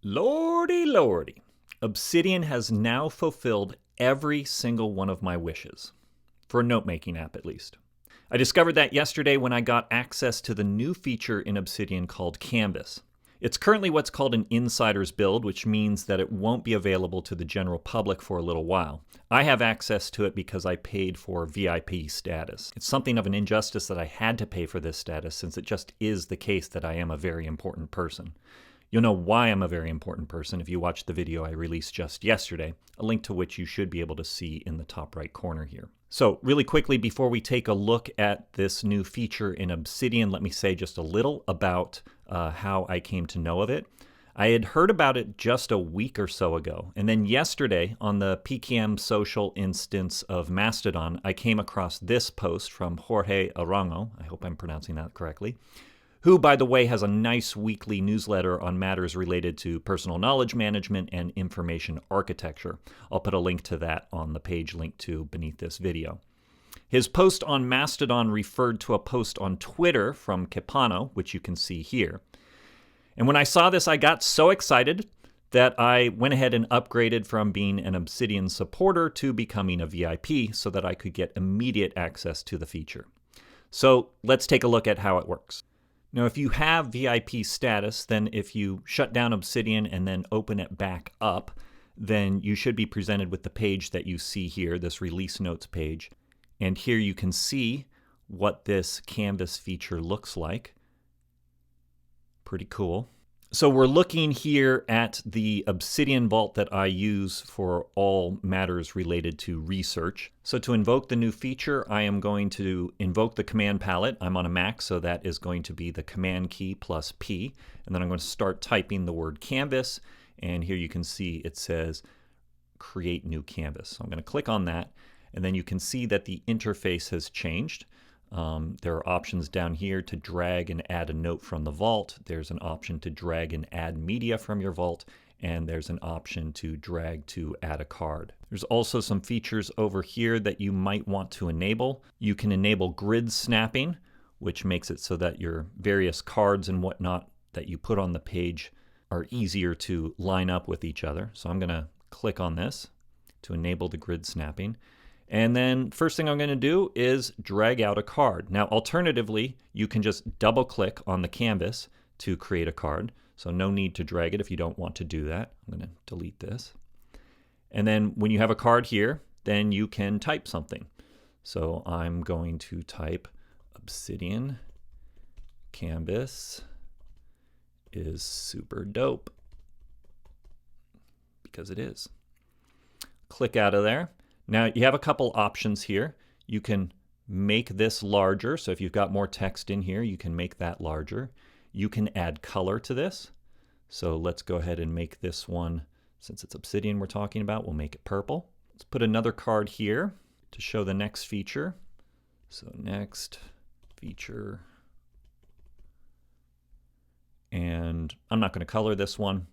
Lordy, lordy. Obsidian has now fulfilled every single one of my wishes. For a note-making app, at least. I discovered that yesterday when I got access to the new feature in Obsidian called Canvas. It's currently what's called an insider's build, which means that it won't be available to the general public for a little while. I have access to it because I paid for VIP status. It's something of an injustice that I had to pay for this status, since it just is the case that I am a very important person. You'll know why I'm a very important person if you watch the video I released just yesterday, a link to which you should be able to see in the top right corner here. So really quickly, before we take a look at this new feature in Obsidian, let me say just a little about how I came to know of it. I had heard about it just a week or so ago, and then yesterday on the PKM social instance of Mastodon, I came across this post from Jorge Arango, I hope I'm pronouncing that correctly, who, by the way, has a nice weekly newsletter on matters related to personal knowledge management and information architecture. I'll put a link to that on the page linked to beneath this video. His post on Mastodon referred to a post on Twitter from Kepano, which you can see here. And when I saw this, I got so excited that I went ahead and upgraded from being an Obsidian supporter to becoming a VIP so that I could get immediate access to the feature. So let's take a look at how it works. Now, if you have VIP status, then if you shut down Obsidian and then open it back up, then you should be presented with the page that you see here, this release notes page. And here you can see what this Canvas feature looks like. Pretty cool. So we're looking here at the Obsidian vault that I use for all matters related to research. So to invoke the new feature, I am going to invoke the command palette. I'm on a Mac, so that is going to be the command key plus P. And then I'm going to start typing the word canvas. And here you can see it says create new canvas. So I'm going to click on that. And then you can see that the interface has changed. There are options down here to drag and add a note from the vault. There's an option to drag and add media from your vault, and there's an option to drag to add a card. There's also some features over here that you might want to enable. You can enable grid snapping, which makes it so that your various cards and whatnot that you put on the page are easier to line up with each other. So I'm going to click on this to enable the grid snapping. And then first thing I'm going to do is drag out a card. Now, alternatively, you can just double click on the canvas to create a card. So no need to drag it if you don't want to do that. I'm going to delete this. And then when you have a card here, then you can type something. So I'm going to type Obsidian Canvas is super dope, because it is. Click out of there. Now you have a couple options here. You can make this larger. So if you've got more text in here, you can make that larger. You can add color to this. So let's go ahead and make this one, since it's Obsidian we're talking about, we'll make it purple. Let's put another card here to show the next feature. So next feature. And I'm not going to color this one,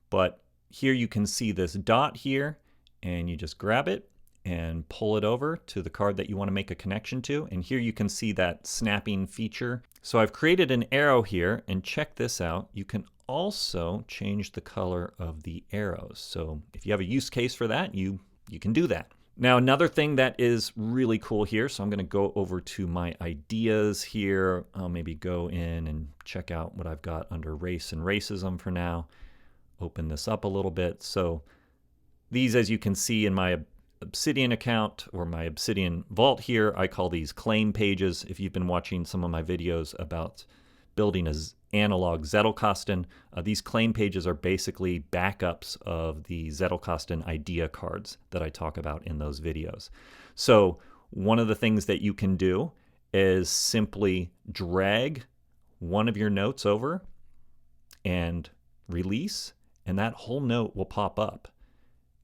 but here you can see this dot here, and you just grab it and pull it over to the card that you want to make a connection to. And here you can see that snapping feature. So I've created an arrow here, and check this out. You can also change the color of the arrows. So if you have a use case for that, you can do that. Now, another thing that is really cool here, so I'm going to go over to my ideas here. I'll maybe go in and check out what I've got under race and racism for now. Open this up a little bit. So these, as you can see in my Obsidian account or my Obsidian vault here, I call these claim pages. If you've been watching some of my videos about building an analog Zettelkasten, these claim pages are basically backups of the Zettelkasten idea cards that I talk about in those videos. So one of the things that you can do is simply drag one of your notes over and release, and that whole note will pop up.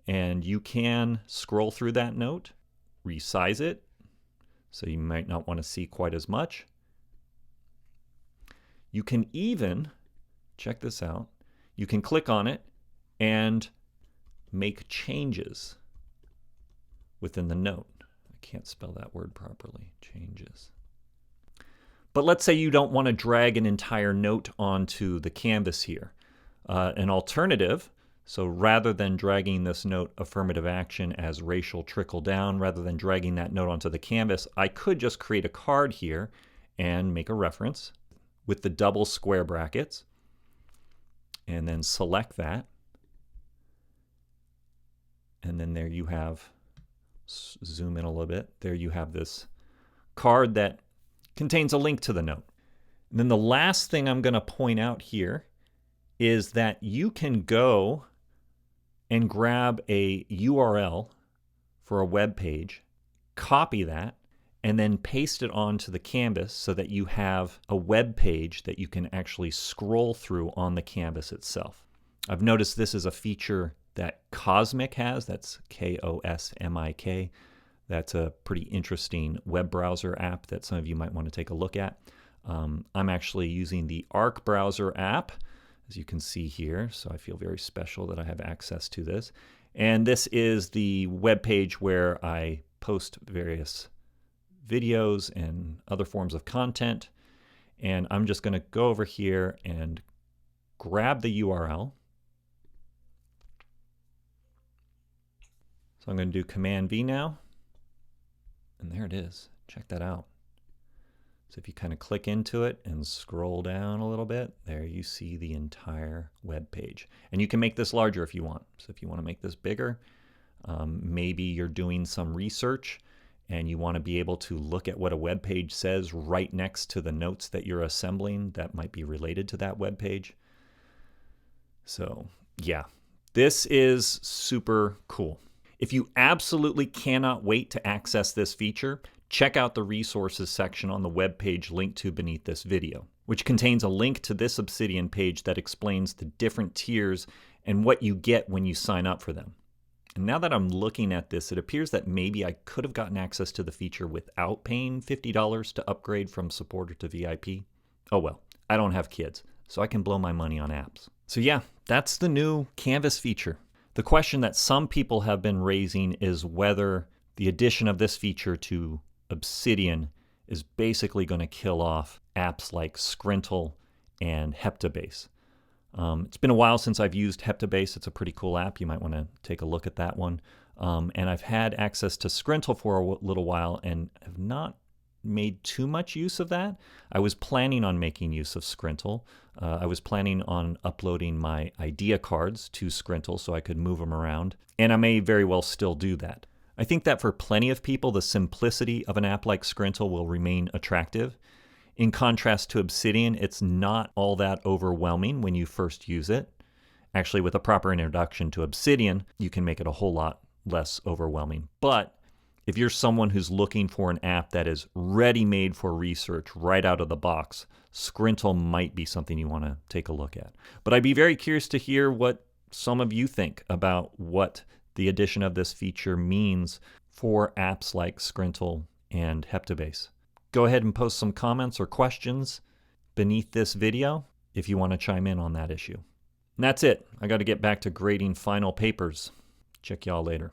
And you can scroll through that note, resize it, so you might not want to see quite as much. You can even, check this out, you can click on it and make changes within the note. I can't spell that word properly, changes. But let's say you don't want to drag an entire note onto the canvas here. An alternative, so rather than dragging this note affirmative action as racial trickle down, rather than dragging that note onto the canvas, I could just create a card here and make a reference with the double square brackets, and then select that. And then there you have, zoom in a little bit, there you have this card that contains a link to the note. And then the last thing I'm going to point out here is that you can go and grab a URL for a web page, copy that, and then paste it onto the canvas so that you have a web page that you can actually scroll through on the canvas itself. I've noticed this is a feature that Cosmic has. That's K-O-S-M-I-K. That's a pretty interesting web browser app that some of you might want to take a look at. I'm actually using the Arc browser app, as you can see here, so I feel very special that I have access to this. And this is the web page where I post various videos and other forms of content. And I'm just going to go over here and grab the URL. So I'm going to do Command V now. And there it is. Check that out. So if you kind of click into it and scroll down a little bit, there you see the entire web page. And you can make this larger if you want. So if you want to make this bigger, maybe you're doing some research and you want to be able to look at what a web page says right next to the notes that you're assembling that might be related to that web page. So yeah, this is super cool. If you absolutely cannot wait to access this feature, check out the resources section on the web page linked to beneath this video, which contains a link to this Obsidian page that explains the different tiers and what you get when you sign up for them. And now that I'm looking at this, it appears that maybe I could have gotten access to the feature without paying $50 to upgrade from supporter to VIP. Oh well, I don't have kids, so I can blow my money on apps. So yeah, that's the new Canvas feature. The question that some people have been raising is whether the addition of this feature to Obsidian is basically going to kill off apps like Skrintl and Heptabase. It's been a while since I've used Heptabase. It's a pretty cool app. You might want to take a look at that one. And I've had access to Skrintl for a little while and have not made too much use of that. I was planning on making use of Skrintl. I was planning on uploading my idea cards to Skrintl so I could move them around. And I may very well still do that. I think that for plenty of people, the simplicity of an app like Skrintl will remain attractive. In contrast to Obsidian, it's not all that overwhelming when you first use it. Actually, with a proper introduction to Obsidian, you can make it a whole lot less overwhelming. But if you're someone who's looking for an app that is ready-made for research right out of the box, Skrintl might be something you want to take a look at. But I'd be very curious to hear what some of you think about what the addition of this feature means for apps like Skrintl and Heptabase. Go ahead and post some comments or questions beneath this video if you want to chime in on that issue. And that's it. I got to get back to grading final papers. Check y'all later.